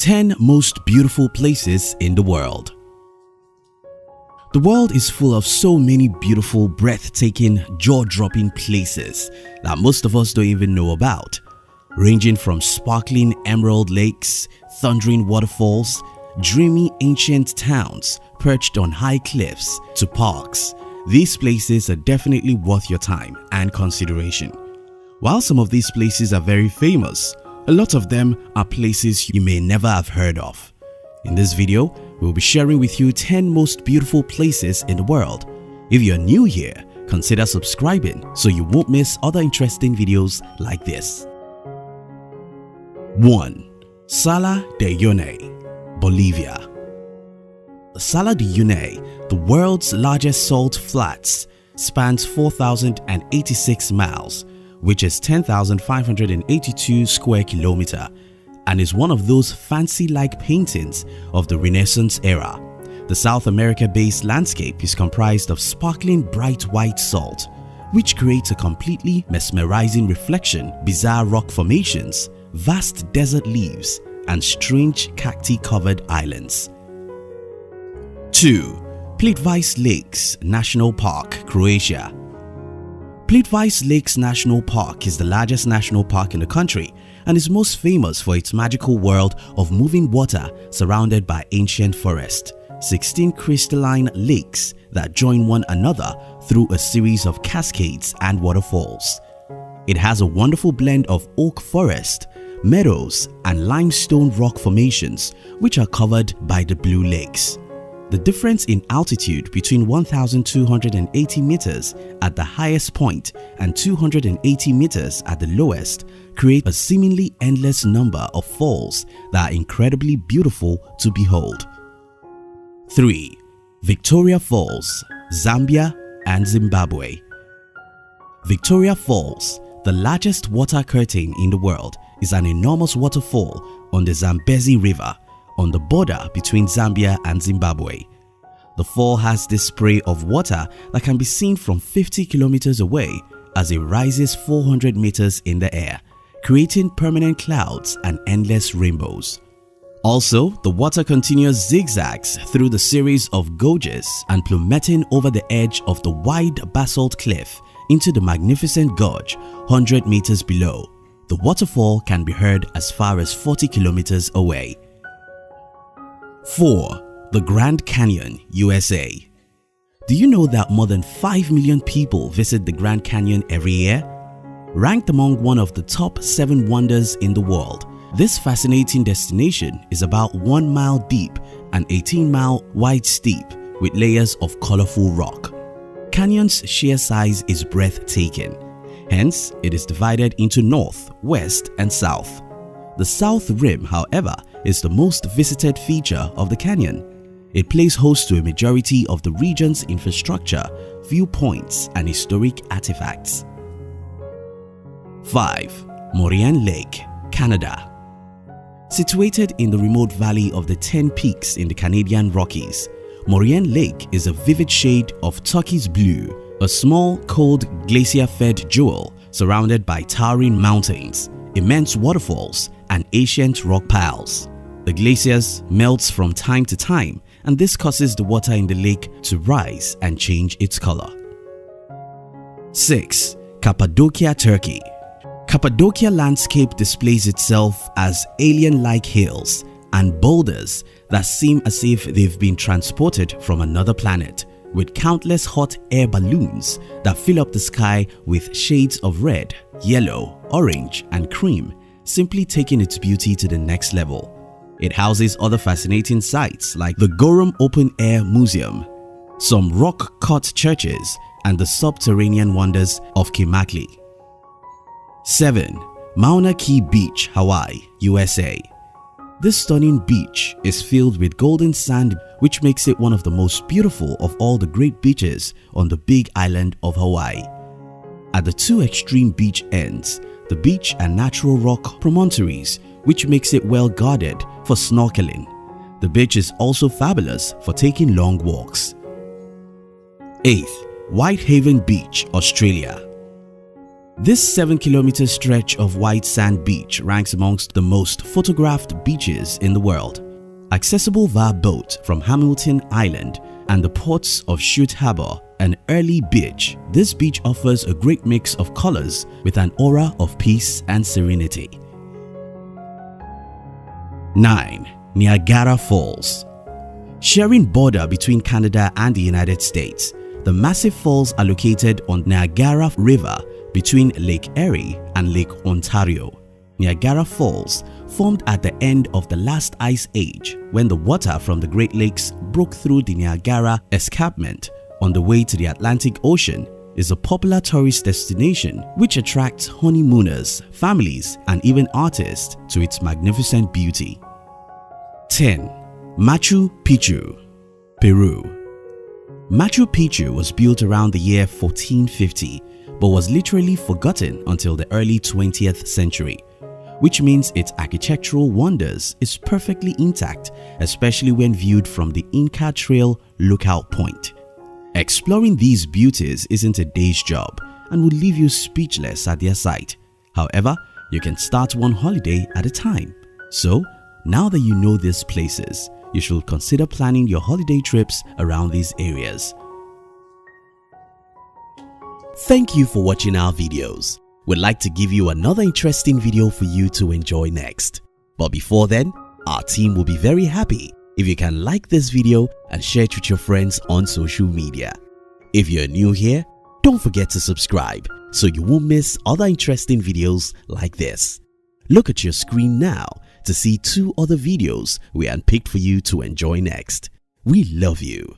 10 most beautiful places in the world. The world is full of so many beautiful, breathtaking, jaw-dropping places that most of us don't even know about. Ranging from sparkling emerald lakes, thundering waterfalls, dreamy ancient towns perched on high cliffs, to parks, these places are definitely worth your time and consideration. While some of these places are very famous, a lot of them are places you may never have heard of. In this video, we'll be sharing with you 10 most beautiful places in the world. If you're new here, consider subscribing so you won't miss other interesting videos like this. 1. Salar de Uyuni, Bolivia. The Salar de Uyuni, the world's largest salt flats, spans 4,086 miles, which is 10,582 square kilometers, and is one of those fancy-like paintings of the Renaissance era. The South America-based landscape is comprised of sparkling bright white salt, which creates a completely mesmerizing reflection, bizarre rock formations, vast desert leaves, and strange cacti-covered islands. 2. Plitvice Lakes National Park, Croatia. Plitvice Lakes National Park is the largest national park in the country and is most famous for its magical world of moving water surrounded by ancient forest, 16 crystalline lakes that join one another through a series of cascades and waterfalls. It has a wonderful blend of oak forest, meadows, and limestone rock formations which are covered by the Blue Lakes. The difference in altitude between 1,280 meters at the highest point and 280 meters at the lowest create a seemingly endless number of falls that are incredibly beautiful to behold. 3. Victoria Falls, Zambia and Zimbabwe. Victoria Falls, the largest water curtain in the world, is an enormous waterfall on the Zambezi River on the border between Zambia and Zimbabwe. The fall has this spray of water that can be seen from 50 kilometers away as it rises 400 meters in the air, creating permanent clouds and endless rainbows. Also, the water continues zigzags through the series of gorges and plummeting over the edge of the wide basalt cliff into the magnificent gorge 100 meters below. The waterfall can be heard as far as 40 kilometers away. 4. The Grand Canyon, USA. Do you know that more than 5 million people visit the Grand Canyon every year? Ranked among one of the top 7 wonders in the world, this fascinating destination is about 1 mile deep and 18-mile wide steep with layers of colorful rock. Canyon's sheer size is breathtaking. Hence, it is divided into north, west, and south. The south rim, however, is the most visited feature of the canyon. It plays host to a majority of the region's infrastructure, viewpoints, and historic artifacts. 5. Moraine Lake, Canada. Situated in the remote valley of the 10 Peaks in the Canadian Rockies, Moraine Lake is a vivid shade of turquoise blue, a small, cold, glacier-fed jewel surrounded by towering mountains, immense waterfalls, and ancient rock piles. The glaciers melt from time to time, and this causes the water in the lake to rise and change its color. 6. Cappadocia, Turkey. Cappadocia landscape displays itself as alien-like hills and boulders that seem as if they've been transported from another planet, with countless hot air balloons that fill up the sky with shades of red, yellow, orange, and cream, simply taking its beauty to the next level. It houses other fascinating sites like the Gorum Open Air Museum, some rock-cut churches, and the subterranean wonders of Kimakli. 7. Mauna Kea Beach, Hawaii, USA. This stunning beach is filled with golden sand, which makes it one of the most beautiful of all the great beaches on the big island of Hawaii. At the two extreme beach ends, the beach and natural rock promontories, which makes it well guarded for snorkeling. The beach is also fabulous for taking long walks. 8. Whitehaven Beach, Australia. This 7-kilometer stretch of white sand beach ranks amongst the most photographed beaches in the world. Accessible via boat from Hamilton Island and the ports of Chute Harbour and Early Beach, this beach offers a great mix of colors with an aura of peace and serenity. 9. Niagara Falls. Sharing border between Canada and the United States, the massive falls are located on Niagara River between Lake Erie and Lake Ontario. Niagara Falls formed at the end of the last ice age when the water from the Great Lakes broke through the Niagara escarpment on the way to the Atlantic Ocean. Is a popular tourist destination which attracts honeymooners, families, and even artists to its magnificent beauty. 10. Machu Picchu, Peru. Machu Picchu was built around the year 1450 but was literally forgotten until the early 20th century, which means its architectural wonders is perfectly intact, especially when viewed from the Inca Trail lookout point. Exploring these beauties isn't a day's job and would leave you speechless at their sight. However, you can start one holiday at a time. So, now that you know these places, you should consider planning your holiday trips around these areas. Thank you for watching our videos. We'd like to give you another interesting video for you to enjoy next. But before then, our team will be very happy if you can like this video and share it with your friends on social media. If you're new here, don't forget to subscribe so you won't miss other interesting videos like this. Look at your screen now to see 2 other videos we handpicked for you to enjoy next. We love you.